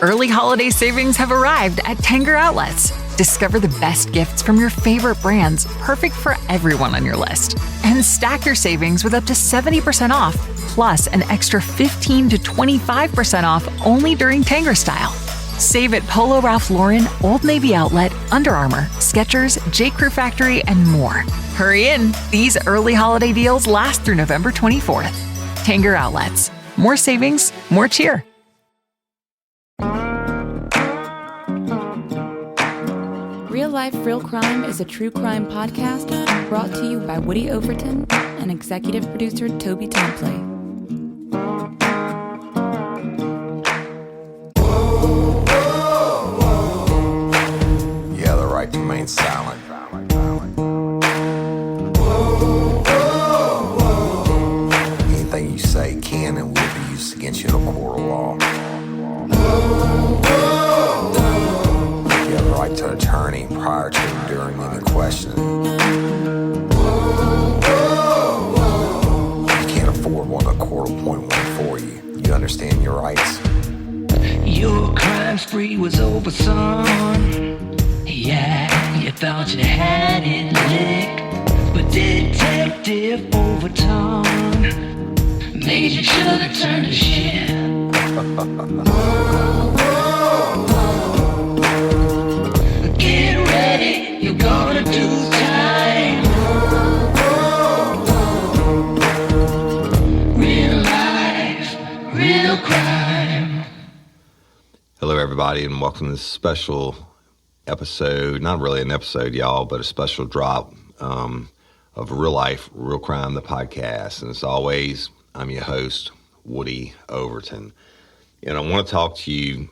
Early holiday savings have arrived at Tanger Outlets. Discover the best gifts from your favorite brands, perfect for everyone on your list. And stack your savings with up to 70% off, plus an extra 15 to 25% off only during Tanger Style. Save at Polo Ralph Lauren, Old Navy Outlet, Under Armour, Skechers, J. Crew Factory, and more. Hurry in. These early holiday deals last through November 24th. Tanger Outlets. More savings, more cheer. Real Life, Real Crime is a true crime podcast brought to you by Woody Overton and executive producer Toby Templey. Yeah, the right to remain silent. Anything you say can and will be used against you in a court of law. You have the right to an attorney prior to and during any questioning. You can't afford one, the court will appoint one for you. You understand your rights? Your crime spree was over, son. Yeah, you thought you had it licked, but Detective Overton made you should have turned to shit. Get ready, you're gonna do time. Real life, real crime. Hello, everybody, and welcome to this special episode. Not really an episode, y'all, but a special drop of Real Life, Real Crime, the podcast. And as always, I'm your host, Woody Overton. And I want to talk to you.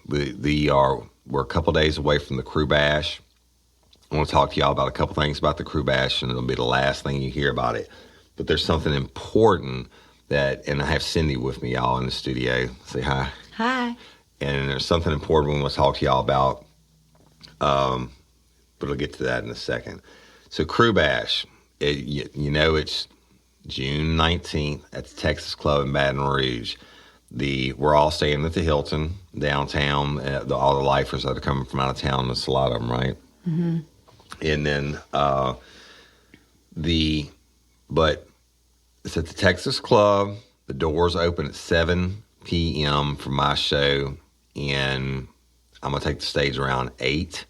We're a couple days away from the Krewe Bash. I want to talk to y'all about a couple things about the Krewe Bash, and it'll be the last thing you hear about it. But there's something important and I have Cyndi with me, y'all, in the studio. Say hi. Hi. And there's something important we want to talk to y'all about, but we'll get to that in a second. So Krewe Bash, it's June 19th at the Texas Club in Baton Rouge. We're all staying at the Hilton downtown. All the lifers that are coming from out of town, there's a lot of them, right? Mm-hmm. And then but it's at the Texas Club. The doors open at 7 p.m. for my show, and I'm gonna take the stage around 8,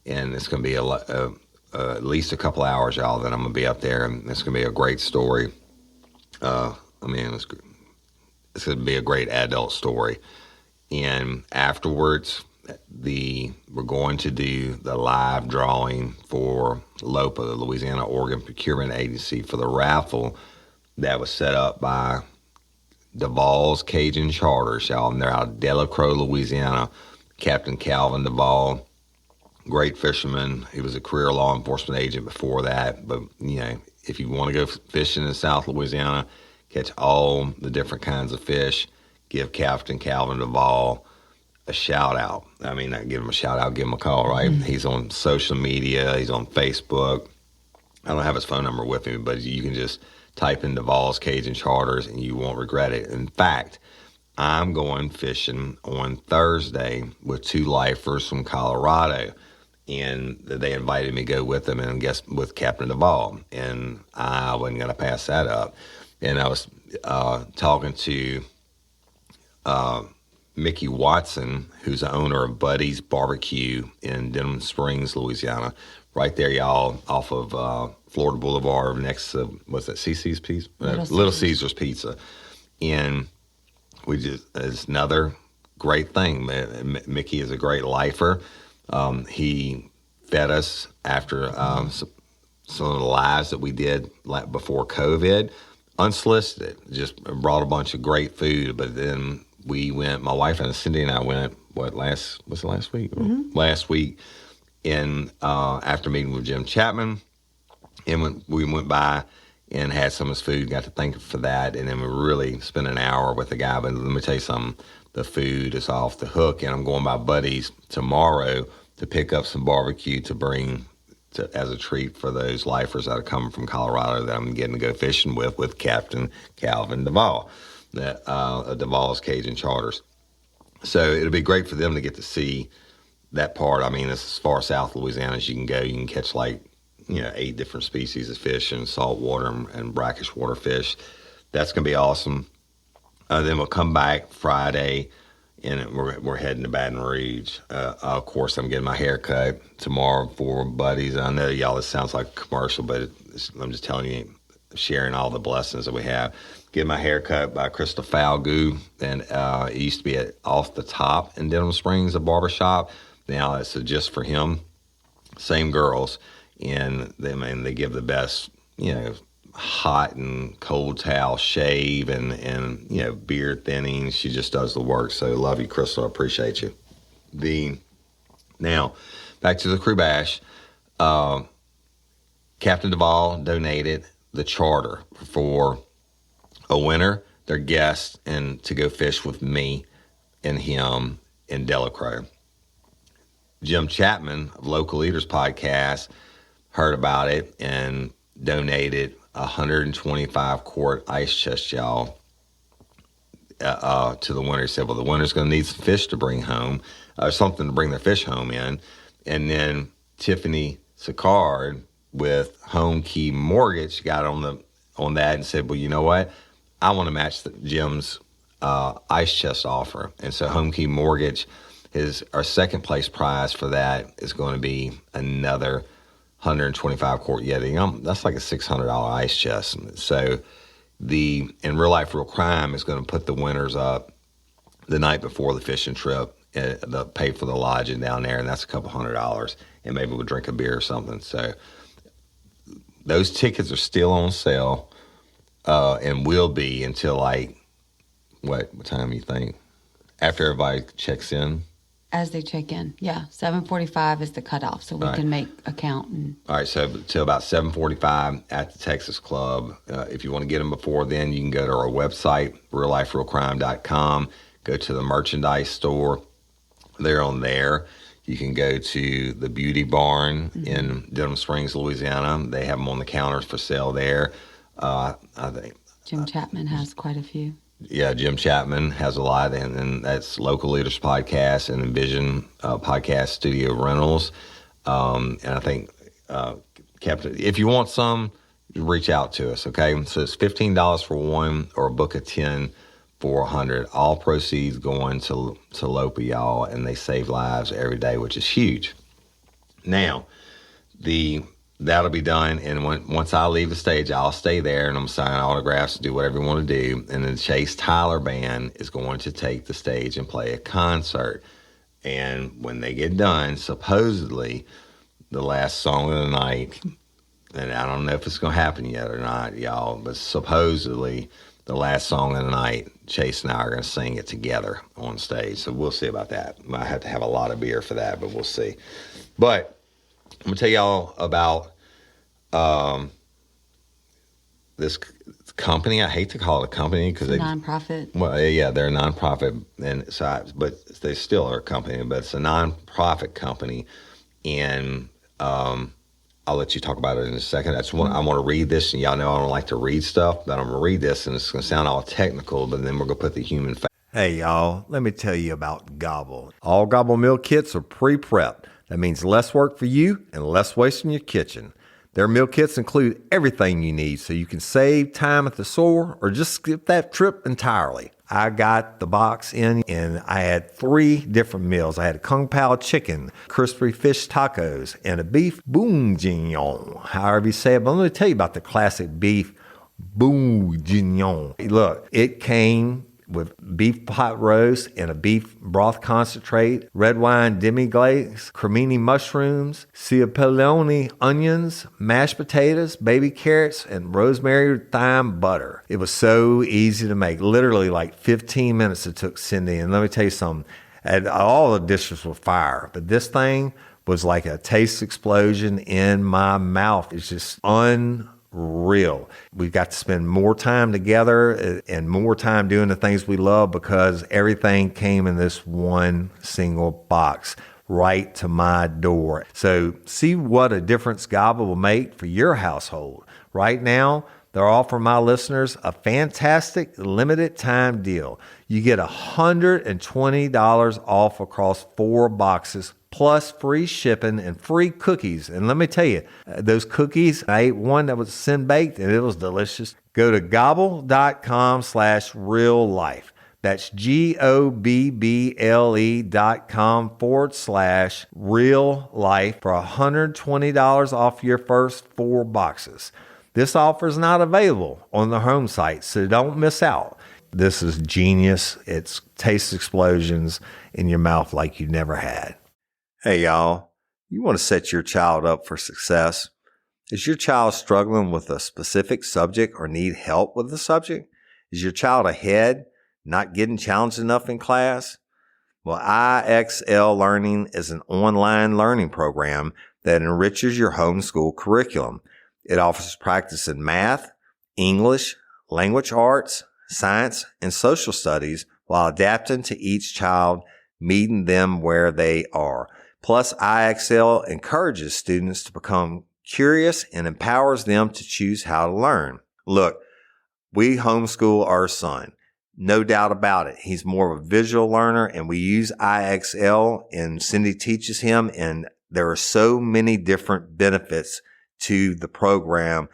and it's gonna be at least a couple hours, y'all, that I'm gonna be up there, and it's gonna be a great story. It's gonna be a great adult story. And afterwards, we're going to do the live drawing for LOPA, the Louisiana Organ Procurement Agency, for the raffle that was set up by Duvall's Cajun Charters, y'all, and they're out of Delacroix, Louisiana. Captain Calvin Duvall, great fisherman. He was a career law enforcement agent before that. But, if you want to go fishing in South Louisiana, catch all the different kinds of fish, give Captain Calvin Duvall a shout out. I mean, not give him a shout out, give him a call, right? Mm-hmm. He's on social media. He's on Facebook. I don't have his phone number with me, but you can just type in Duvall's Cajun Charters and you won't regret it. In fact, I'm going fishing on Thursday with 2 lifers from Colorado, and they invited me to go with them and guess with Captain Duvall, and I wasn't going to pass that up. And I was talking to Mickey Watson, who's the owner of Buddy's Barbecue in Denham Springs, Louisiana, right there, y'all, off of Florida Boulevard next to, what's that, CC's Pizza? Little Caesar's Pizza. And it's another great thing. Mickey is a great lifer. He fed us after some of the lives that we did before COVID, unsolicited, just brought a bunch of great food. But then we went, my wife and Cyndi and I went, last week? Mm-hmm. Last week, and after meeting with Jim Chapman, and we went by and had some of his food, got to thank him for that, and then we really spent an hour with the guy. But let me tell you something, the food is off the hook, and I'm going by Buddy's tomorrow to pick up some barbecue to bring as a treat for those lifers that are coming from Colorado that I'm getting to go fishing with Captain Calvin Duvall, Duvall's Cajun Charters. So it'll be great for them to get to see that part. I mean, it's as far south Louisiana as you can go. You can catch 8 different species of fish and saltwater and brackish water fish. That's going to be awesome. Then we'll come back Friday, and we're heading to Baton Rouge. Of course, I'm getting my hair cut tomorrow for buddies. I know y'all, this sounds like a commercial, but I'm just telling you, sharing all the blessings that we have. Getting my hair cut by Crystal Falgout, and it used to be at Off the Top in Denham Springs, a barbershop. Now it's just for him. Same girls, and they give the best, hot and cold towel shave and beard thinning. She just does the work. So love you, Crystal. I appreciate you. Now back to the Krewe Bash. Captain Duvall donated the charter for a winter, their guests, and to go fish with me and him in Delacroix. Jim Chapman of Local Leaders Podcast heard about it and donated 125 quart ice chest, y'all, to the winter. He said, well, the winter's going to need some fish to bring home, or something to bring their fish home in. And then Tiffany Sicard with Home Key Mortgage got on that and said, well, you know what? I want to match Jim's ice chest offer. And so Home Key Mortgage, our second place prize for that is going to be another 125 quart Yeti. That's like a $600 ice chest. So in Real Life, Real Crime is going to put the winners up the night before the fishing trip, they'll pay for the lodging down there, and that's a couple $100, and maybe we'll drink a beer or something. So those tickets are still on sale, and will be until what time you think? After everybody checks in? As they check in, yeah. 7:45 is the cutoff, so we can make a count. All right, so till about 7:45 at the Texas Club. If you want to get them before then, you can go to our website, realliferealcrime.com. Go to the merchandise store. They're on there. You can go to the Beauty Barn in Denham Springs, Louisiana. They have them on the counters for sale there. I think Jim Chapman has quite a few. Yeah, Jim Chapman has a lot, and that's Local Leaders Podcast and Envision Podcast Studio Rentals. And I think, Captain, if you want some, reach out to us, okay? So it's $15 for one, or a book of 10 for 100. All proceeds going to Lopa, y'all, and they save lives every day, which is huge. Now, that'll be done, and once I leave the stage, I'll stay there, and I'm signing autographs, do whatever you want to do, and the Chase Tyler Band is going to take the stage and play a concert. And when they get done, supposedly, the last song of the night, and I don't know if it's going to happen yet or not, y'all, but supposedly, the last song of the night, Chase and I are going to sing it together on stage, so we'll see about that. I might have to have a lot of beer for that, but we'll see. But I'm going to tell y'all about this company. I hate to call it a company because nonprofit. Well, yeah, they're a nonprofit, and so but they still are a company. But it's a nonprofit company, and I'll let you talk about it in a second. I want to read this, and y'all know I don't like to read stuff, but I'm going to read this, and it's going to sound all technical, but then we're going to put the human factor. Hey, y'all, let me tell you about Gobble. All Gobble meal kits are pre-prepped. That means less work for you and less waste in your kitchen. Their meal kits include everything you need so you can save time at the store or just skip that trip entirely. I got the box in and I had 3 different meals. I had a Kung Pao chicken, crispy fish tacos, and a beef bourguignon, however you say it. But let me tell you about the classic beef bourguignon. Look, it came with beef pot roast and a beef broth concentrate, red wine demi-glaze, cremini mushrooms, cipollone onions, mashed potatoes, baby carrots, and rosemary thyme butter. It was so easy to make. Literally like 15 minutes it took Cyndi. And let me tell you something, all the dishes were fire, but this thing was like a taste explosion in my mouth. It's just unreal. We've got to spend more time together and more time doing the things we love because everything came in this one single box right to my door. So see what a difference Gobble will make for your household. Right now, they're offering my listeners a fantastic limited time deal. You get $120 off across 4 boxes, plus free shipping and free cookies. And let me tell you, those cookies, I ate one that was sin baked and it was delicious. Go to gobble.com/reallife. That's GOBBLE.com/real-life for $120 off your first 4 boxes. This offer is not available on the home site, so don't miss out. This is genius. It's taste explosions in your mouth like you never had. Hey, y'all. You want to set your child up for success? Is your child struggling with a specific subject or need help with the subject? Is your child ahead, not getting challenged enough in class? Well, IXL Learning is an online learning program that enriches your homeschool curriculum. It offers practice in math, English, language arts, science, and social studies while adapting to each child, meeting them where they are. Plus, IXL encourages students to become curious and empowers them to choose how to learn. Look, we homeschool our son. No doubt about it. He's more of a visual learner, and we use IXL, and Cyndi teaches him, and there are so many different benefits to the program.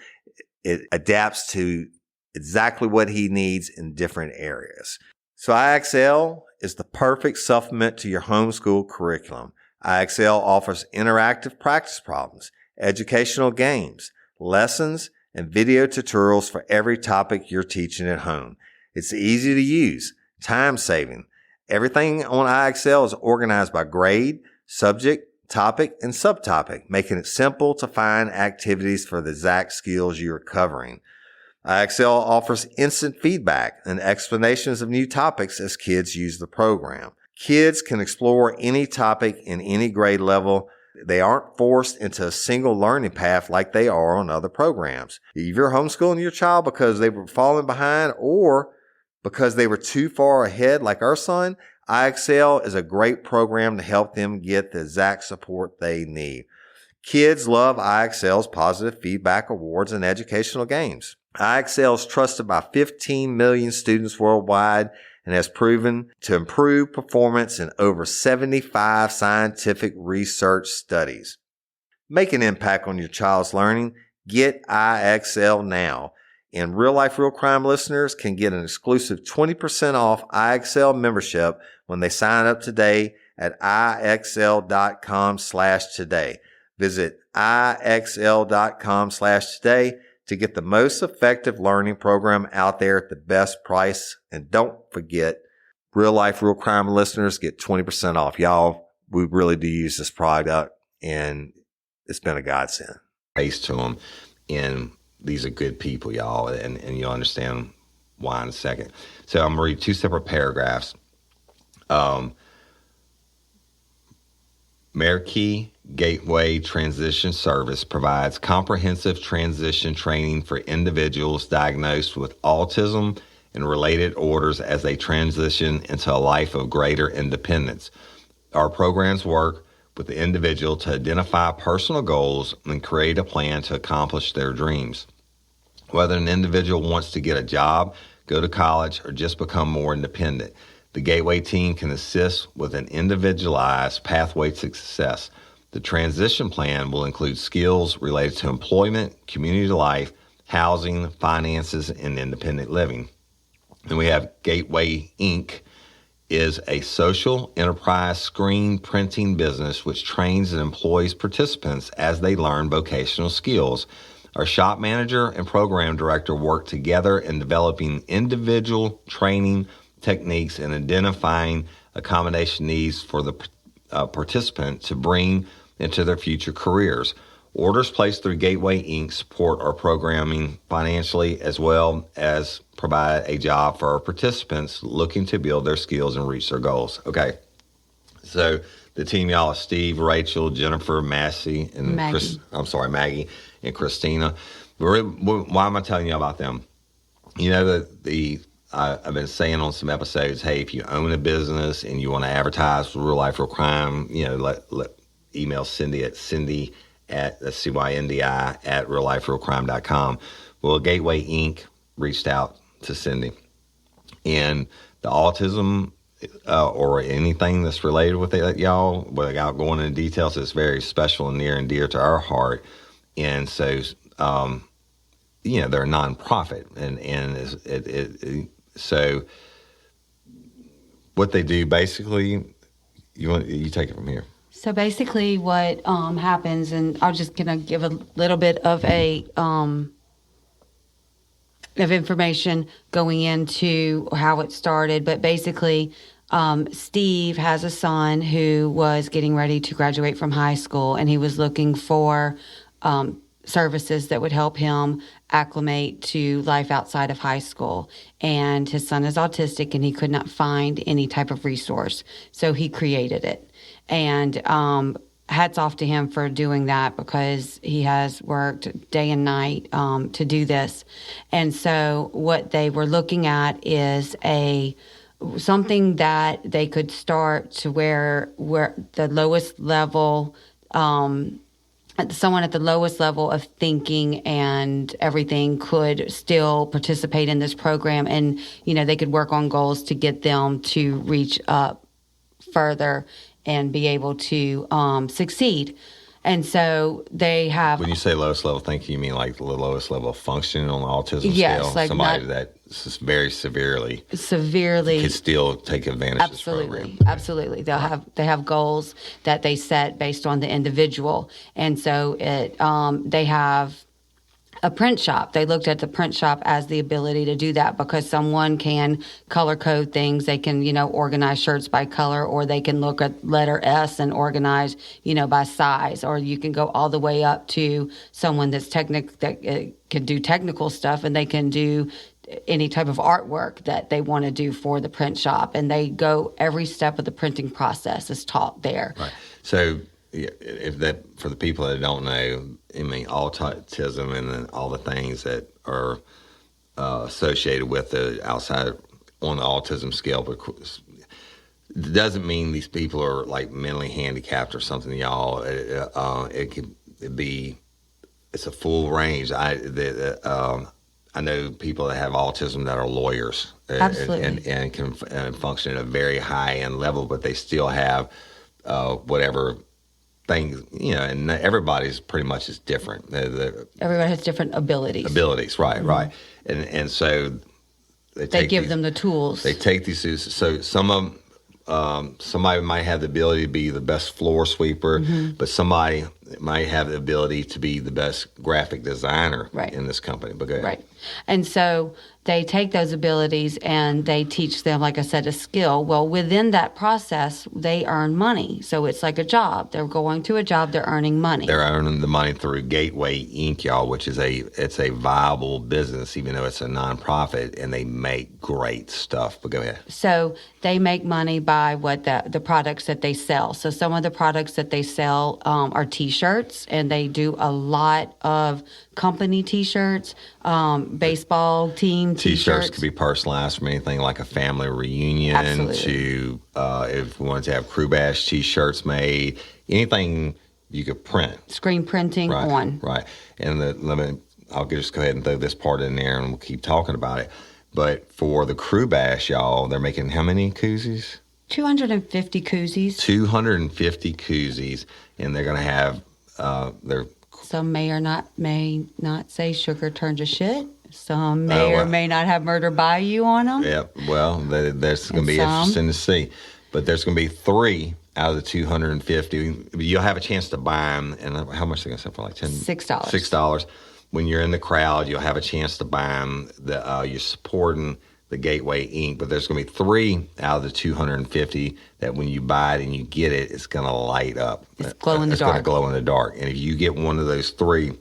It adapts to exactly what he needs in different areas. So IXL is the perfect supplement to your homeschool curriculum. IXL offers interactive practice problems, educational games, lessons, and video tutorials for every topic you're teaching at home. It's easy to use, time-saving. Everything on IXL is organized by grade, subject, topic, and subtopic, making it simple to find activities for the exact skills you're covering. IXL offers instant feedback and explanations of new topics as kids use the program. Kids can explore any topic in any grade level. They aren't forced into a single learning path like they are on other programs. If you're homeschooling your child because they were falling behind or because they were too far ahead like our son, IXL is a great program to help them get the exact support they need. Kids love IXL's positive feedback awards and educational games. IXL is trusted by 15 million students worldwide and has proven to improve performance in over 75 scientific research studies. Make an impact on your child's learning. Get IXL now. And Real Life Real Crime listeners can get an exclusive 20% off IXL membership when they sign up today at IXL.com/today. Visit IXL.com/today to get the most effective learning program out there at the best price. And don't forget, Real Life Real Crime listeners get 20% off. Y'all, we really do use this product, and it's been a godsend. Praise to them. And these are good people, y'all, and you'll understand why in a second. So I'm going to read 2 separate paragraphs. Merekey Gateway Transition Service provides comprehensive transition training for individuals diagnosed with autism and related orders as they transition into a life of greater independence. Our programs work with the individual to identify personal goals and create a plan to accomplish their dreams. Whether an individual wants to get a job, go to college, or just become more independent, the Gateway team can assist with an individualized pathway to success. The transition plan will include skills related to employment, community life, housing, finances, and independent living. And we have Gateway Inc. is a social enterprise screen printing business which trains and employs participants as they learn vocational skills. Our shop manager and program director work together in developing individual training techniques and identifying accommodation needs for the participant to bring into their future careers. Orders placed through Gateway Inc. support our programming financially as well as provide a job for our participants looking to build their skills and reach their goals. Okay, so the team, y'all, is Steve, Rachel, Jennifer, Massey, and Maggie. Maggie and Christina. Why am I telling you about them? You know, I've been saying on some episodes, hey, if you own a business and you want to advertise for Real Life Real Crime, you know, let email Cyndi at Cyndi@CYNDI@realliferealcrime.com. Well, Gateway Inc. reached out to Cyndi, and the autism or anything that's related with it, y'all, without going into details, it's very special and near and dear to our heart. And so, they're a nonprofit, and so what they do basically, you take it from here. So basically what happens, and I'm just going to give a little bit of of information going into how it started, but basically Steve has a son who was getting ready to graduate from high school, and he was looking for services that would help him acclimate to life outside of high school. And his son is autistic, and he could not find any type of resource, so he created it. And hats off to him for doing that, because he has worked day and night to do this. And so what they were looking at is something that they could start to where the lowest level, someone at the lowest level of thinking and everything could still participate in this program, and they could work on goals to get them to reach up further and be able to succeed. And so they have... When you say lowest level thinking, you mean like the lowest level of functioning on the autism yes, scale? Like somebody that's very severely could still take advantage of this program. Absolutely. They have goals that they set based on the individual. And so they have a print shop. They looked at the print shop as the ability to do that, because someone can color code things. They can, organize shirts by color, or they can look at letter S and organize, by size, or you can go all the way up to someone that can do technical stuff, and they can do any type of artwork that they want to do for the print shop. And they go every step of the printing process is taught there. Right. So for the people that don't know, autism and then all the things that are associated with the outside on the autism scale, but it doesn't mean these people are like mentally handicapped or something, y'all. It could be, it's a full range. I know people that have autism that are lawyers and can function at a very high end level, but they still have whatever things, and everybody's pretty much is different. Everybody has different abilities. Right, mm-hmm. Right. And so they give them the tools. They take these tools. So some of them, somebody might have the ability to be the best floor sweeper, mm-hmm. but somebody might have the ability to be the best graphic designer in this company. Right. And so they take those abilities and they teach them, like I said, a skill. Well, within that process, they earn money. So it's like a job. They're going to a job, they're earning money. They're earning the money through Gateway Inc., y'all, which is it's a viable business, even though it's a nonprofit, and they make great stuff. But go ahead. So they make money by what the products that they sell. So some of the products that they sell are T-shirts, and they do a lot of company T-shirts, baseball team T-shirts could be personalized from anything like a family reunion to if we wanted to have Krewe Bash T-shirts made, anything you could print. Screen printing on. Right. And I'll just go ahead and throw this part in there and we'll keep talking about it. But for the Krewe Bash, y'all, they're making how many koozies? 250 koozies. 250 koozies. And they're going to have some may not say sugar turned to shit. Some may or may not have Murder Bayou on them. Yeah, well, that's going to be interesting to see. But there's going to be 3 out of the 250. You'll have a chance to buy them. And how much are they going to sell for? Like $6. $6. When you're in the crowd, you'll have a chance to buy them. You're supporting the Gateway Inc., but there's going to be 3 out of the 250 that when you buy it and you get it, it's going to light up. It's glow in the dark. It's going to glow in the dark. And if you get one of those 3,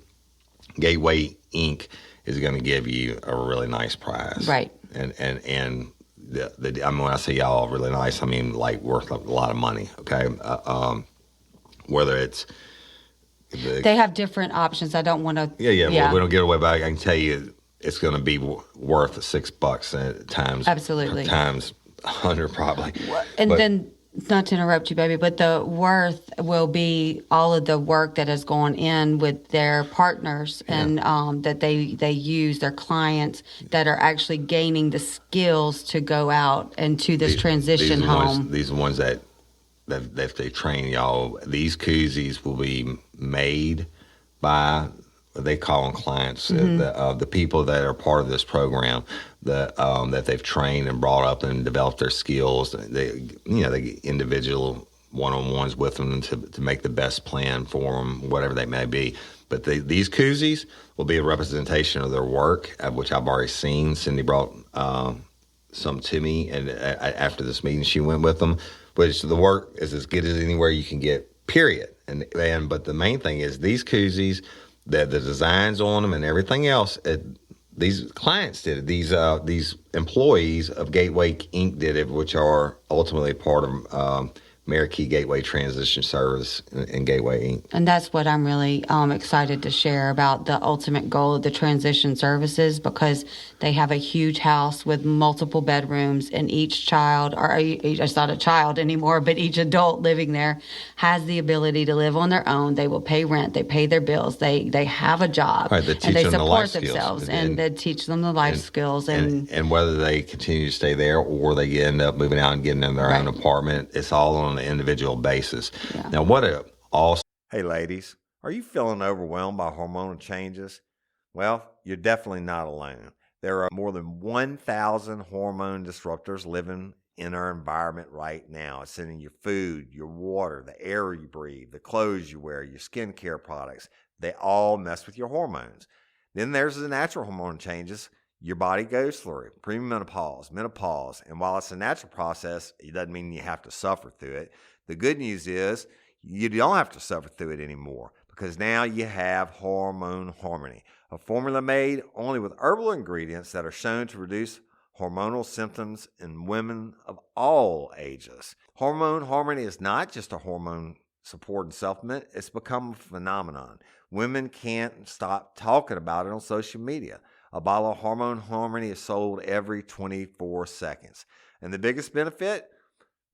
Gateway Inc. is going to give you a really nice prize. Right. And when I say y'all really nice, I mean like worth a lot of money, okay? Whether it's... They have different options. I don't want to... Yeah. Well, we don't get away by it. I can tell you it's going to be worth $6 times... Absolutely. Times 100 probably. And then not to interrupt you, baby, but the worth will be all of the work that has gone in with their partners and that they use, their clients that are actually gaining the skills to go out and to this transition home. These are the ones that they train y'all. These koozies will be made by, they call them clients, the people that are part of this program that they've trained and brought up and developed their skills. They get individual one-on-ones with them to make the best plan for them, whatever they may be. But these koozies will be a representation of their work, which I've already seen. Cyndi brought some to me, and after this meeting, she went with them. Which the work is as good as anywhere you can get, period. But the main thing is these koozies, the designs on them and everything else, these clients did it. These employees of Gateway Inc. did it, which are ultimately part of Merekey Gateway Transition Service and Gateway Inc. And that's what I'm really excited to share about the ultimate goal of the transition services, because they have a huge house with multiple bedrooms, and each child, or it's not a child anymore, but each adult living there has the ability to live on their own. They will pay rent, they pay their bills, they have a job, right, and they support themselves, and they teach them the life skills. And whether they continue to stay there or they end up moving out and getting in their own apartment, it's all on an individual basis. Yeah. Now, what a awesome. Hey, ladies, are you feeling overwhelmed by hormonal changes? Well, you're definitely not alone. There are more than 1,000 hormone disruptors living in our environment right now. It's in your food, your water, the air you breathe, the clothes you wear, your skincare products. They all mess with your hormones. Then there's the natural hormone changes your body goes through, premenopause, menopause. And while it's a natural process, it doesn't mean you have to suffer through it. The good news is you don't have to suffer through it anymore, because now you have Hormone Harmony, a formula made only with herbal ingredients that are shown to reduce hormonal symptoms in women of all ages. Hormone Harmony is not just a hormone support and supplement. It's become a phenomenon. Women can't stop talking about it on social media. A bottle of Hormone Harmony is sold every 24 seconds. And the biggest benefit?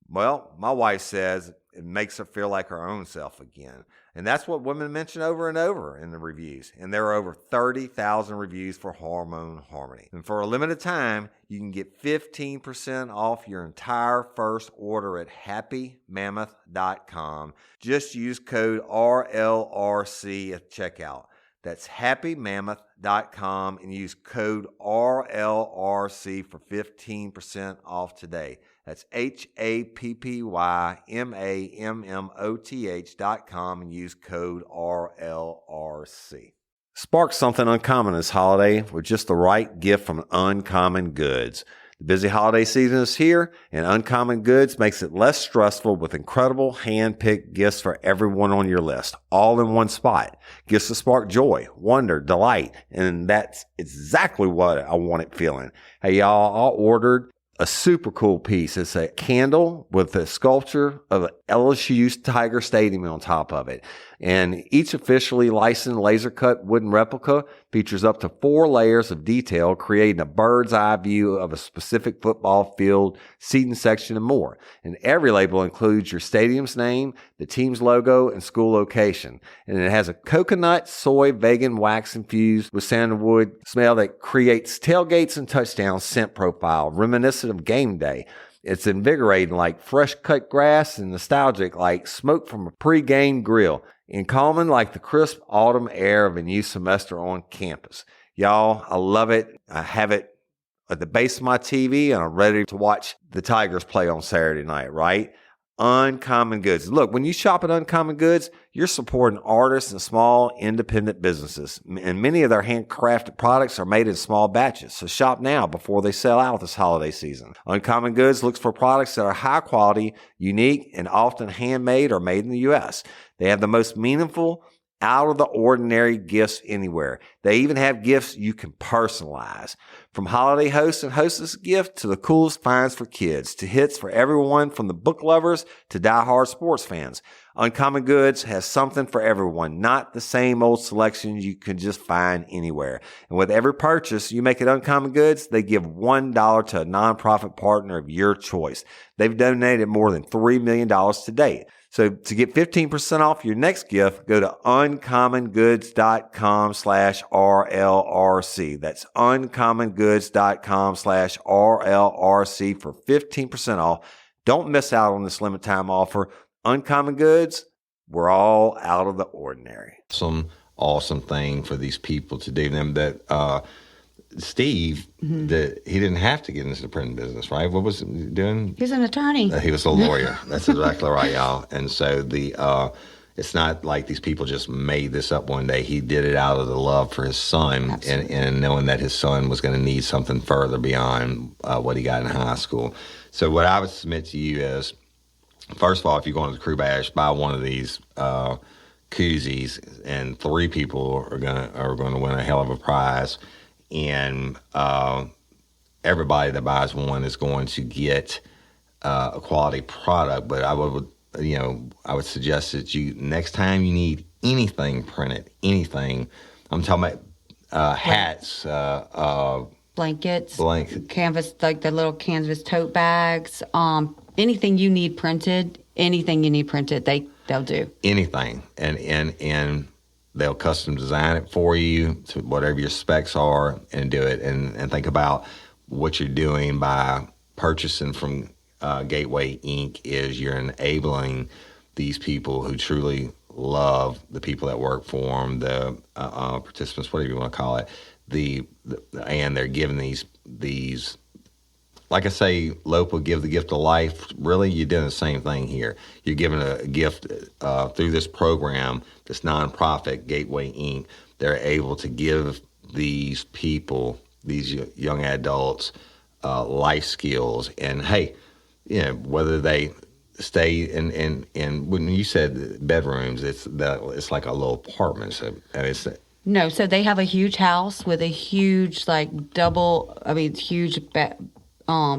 Well, my wife says it makes her feel like her own self again. And that's what women mention over and over in the reviews. And there are over 30,000 reviews for Hormone Harmony. And for a limited time, you can get 15% off your entire first order at happymammoth.com. Just use code RLRC at checkout. That's happymammoth.com and use code RLRC for 15% off today. That's happymammoth.com and use code RLRC. Spark something uncommon this holiday with just the right gift from Uncommon Goods. The busy holiday season is here, and Uncommon Goods makes it less stressful with incredible hand-picked gifts for everyone on your list, all in one spot. Gifts to spark joy, wonder, delight, and that's exactly what I wanted feeling. Hey, y'all, I ordered a super cool piece. It's a candle with a sculpture of LSU's Tiger Stadium on top of it. And each officially licensed laser cut wooden replica features up to 4 layers of detail, creating a bird's eye view of a specific football field, seating section, and more. And every label includes your stadium's name, the team's logo, and school location. And it has a coconut, soy, vegan wax infused with sandalwood smell that creates tailgates and touchdown scent profile, reminiscent of game day. It's invigorating like fresh cut grass and nostalgic like smoke from a pre-game grill, and calming like the crisp autumn air of a new semester on campus. Y'all, I love it. I have it at the base of my TV, and I'm ready to watch the Tigers play on Saturday night, right? Uncommon Goods. Look, when you shop at Uncommon Goods, you're supporting artists and small independent businesses. And many of their handcrafted products are made in small batches. So shop now before they sell out this holiday season. Uncommon Goods looks for products that are high quality, unique, and often handmade or made in the U.S. They have the most meaningful out of the ordinary gifts anywhere. They even have gifts you can personalize. From holiday host and hostess gift to the coolest finds for kids to hits for everyone from the book lovers to diehard sports fans. Uncommon Goods has something for everyone, not the same old selections you can just find anywhere. And with every purchase you make at Uncommon Goods, they give $1 to a nonprofit partner of your choice. They've donated more than $3 million to date. So to get 15% off your next gift, go to uncommongoods.com/RLRC. That's uncommongoods.com/RLRC for 15% off. Don't miss out on this limited time offer. Uncommon Goods, we're all out of the ordinary. Some awesome thing for these people to do. Them that Steve, that he didn't have to get into the printing business, right? What was he doing? He's an attorney. He was a lawyer. That's exactly right, y'all. And so it's not like these people just made this up one day. He did it out of the love for his son and knowing that his son was going to need something further beyond what he got in high school. So what I would submit to you is, first of all, if you're going to the Krewe Bash, buy one of these koozies, and 3 people are going to win a hell of a prize. And everybody that buys one is going to get a quality product. But I would suggest that you, next time you need anything printed, anything, I'm talking about hats, blankets, canvas, like the little canvas tote bags, anything you need printed, they'll do. Anything. And they'll custom design it for you to whatever your specs are and do it. And think about what you're doing by purchasing from Gateway Inc. is you're enabling these people who truly love the people that work for them, the participants, whatever you want to call it, and they're giving these, like I say, Lope will give the gift of life. Really, you're doing the same thing here. You're giving a gift through this program, this nonprofit, Gateway Inc. They're able to give these people, these young adults, life skills. And hey, whether they stay in when you said bedrooms, it's like a little apartment. So it's. No, so they have a huge house with a huge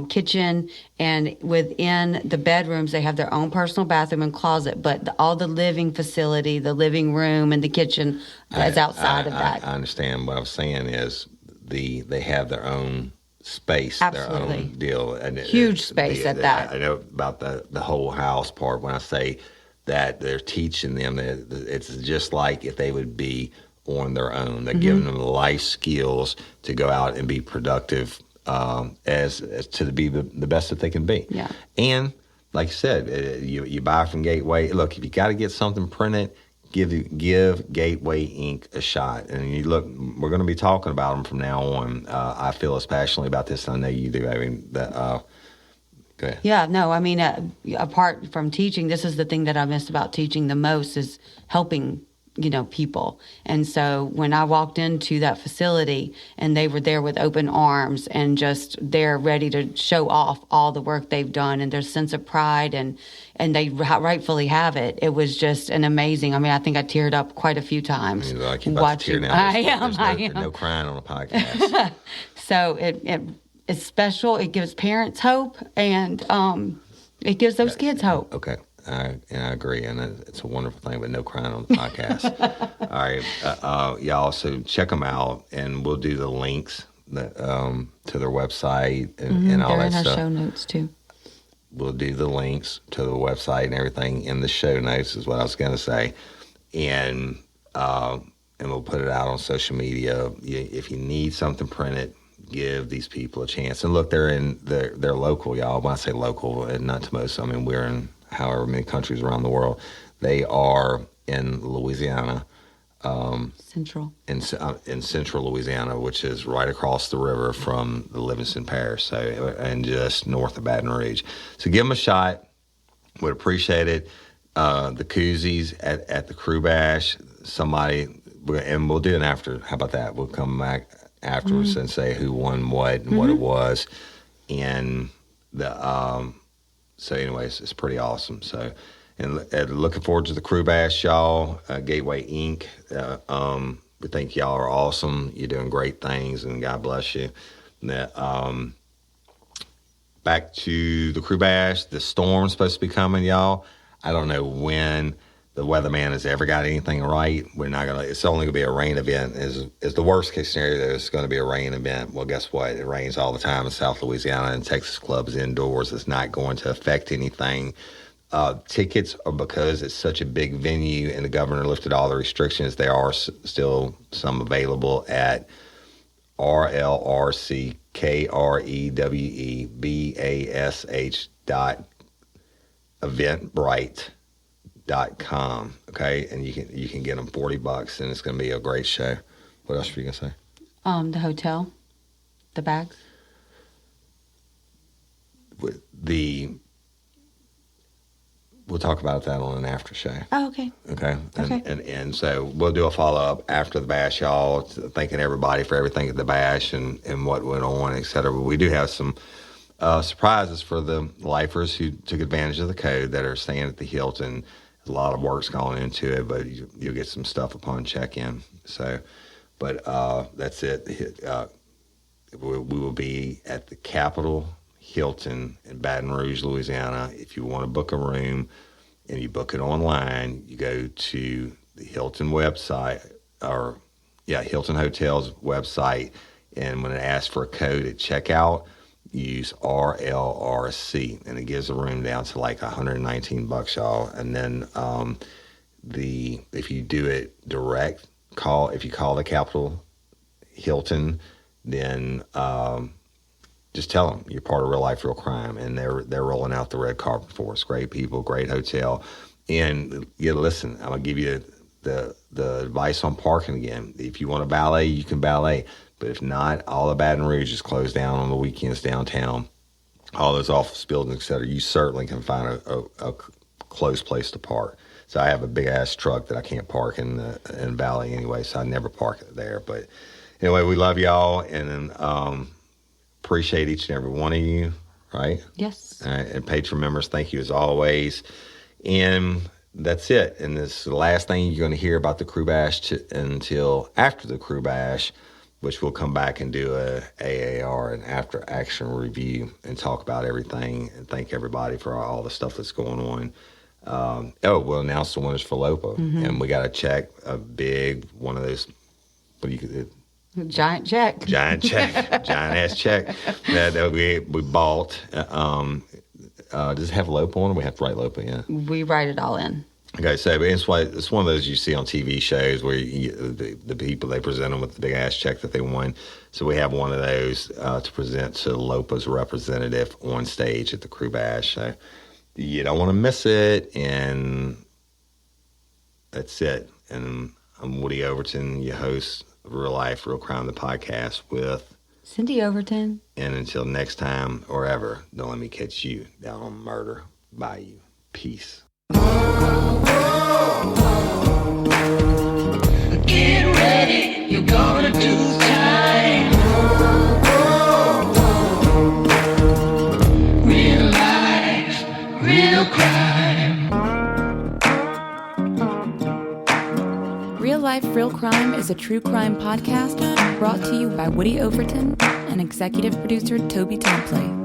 kitchen, and within the bedrooms they have their own personal bathroom and closet, but all the living facility, the living room and the kitchen is outside of that. I understand. What I was saying is they have their own space, Absolutely. Their own deal. And huge space at that. I know about the whole house part when I say that they're teaching them that it's just like if they would be on their own. They're giving them life skills to go out and be productive as to be the best that they can be. Yeah. And like you said, you buy from Gateway. Look, if you got to get something printed, give Gateway Inc. a shot. And you look, we're going to be talking about them from now on. I feel as passionately about this, and I know you do. I mean, go ahead. Yeah, no, I mean, apart from teaching, this is the thing that I miss about teaching the most is helping people. And so when I walked into that facility and they were there with open arms and just they're ready to show off all the work they've done and their sense of pride and they rightfully have it. It was just an amazing. I mean, I think I teared up quite a few times. I keep watching. I am. No crying on a podcast. So it's special. It gives parents hope and it gives those kids hope. Okay. I agree, and it's a wonderful thing, but no crying on the podcast. All right, y'all, so check them out, and we'll do the links to their website and all that stuff. They're in our show notes, too. We'll do the links to the website and everything in the show notes is what I was going to say. And we'll put it out on social media. If you need something printed, give these people a chance. And look, they're local, y'all. When I say local, and not to most, I mean, we're in however many countries around the world. They are in Louisiana. Central. In central Louisiana, which is right across the river from the Livingston Parish, and just north of Baton Rouge. So give them a shot. Would appreciate it. The koozies at the Krewe Bash. And we'll do an after. How about that? We'll come back afterwards and say who won what and what it was. And so anyways, it's pretty awesome. So And looking forward to the Krewe Bash, y'all. Gateway Inc. We think y'all are awesome. You're doing great things, and God bless you. Back to the Krewe Bash. The storm's supposed to be coming, y'all. I don't know when the weatherman has ever got anything right. We're not gonna. It's only gonna be a rain event. Is the worst case scenario? There's going to be a rain event. Well, guess what? It rains all the time in South Louisiana, and Texas Club is indoors. It's not going to affect anything. Tickets are, because it's such a big venue and the governor lifted all the restrictions, there are still some available at rlrckrewebash.eventbrite.com. Okay, and you can get them $40, and it's going to be a great show. What else were you going to say? The hotel, the bags. We'll talk about that on an after show. Oh, okay. Okay. Okay. And so we'll do a follow up after the bash, y'all. Thanking everybody for everything at the bash and what went on, et cetera. But we do have some surprises for the lifers who took advantage of the code that are staying at the Hilton. A lot of work's gone into it, but you'll get some stuff upon check in. So, but that's it. We will be at the Capitol Hilton in Baton Rouge, Louisiana. If you want to book a room and you book it online, you go to the Hilton website, Hilton Hotel's website, and when it asks for a code at checkout, use RLRC, and it gives the room down to like $119, y'all. And then if you do it direct, if you call the Capitol Hilton, then just tell them you're part of Real Life, Real Crime, and they're rolling out the red carpet for us. Great people, great hotel. And listen, I'm gonna give you the advice on parking again. If you want to valet, you can valet, but if not, all of Baton Rouge is closed down on the weekends downtown. All those office buildings, et cetera. You certainly can find a close place to park. So I have a big ass truck that I can't park in valet anyway, so I never park it there. But anyway, we love y'all, and appreciate each and every one of you, right? Yes. All right, and Patreon members, thank you as always. And that's it. And this is the last thing you're going to hear about the Krewe Bash until after the Krewe Bash, which we'll come back and do a AAR, an after action review, and talk about everything and thank everybody for all the stuff that's going on. We'll announce the winners for LOPA. Mm-hmm. And we got to check a big one of those, Giant check. Giant ass check that we bought. Does it have LOPA on it? We have to write LOPA in. We write it all in. Okay, so it's one of those you see on TV shows where the people, they present them with the big ass check that they won. So we have one of those to present to LOPA's representative on stage at the Krewe Bash. So you don't want to miss it, and that's it. And I'm Woody Overton, your host of Real Life, Real Crime, the podcast with Cyndi Overton. And until next time or ever, don't let me catch you down on Murder Bayou. Peace. Get ready, you're gonna do time. Real life, real crime. Real Life, Real Crime is a true crime podcast brought to you by Woody Overton and executive producer Toby Template.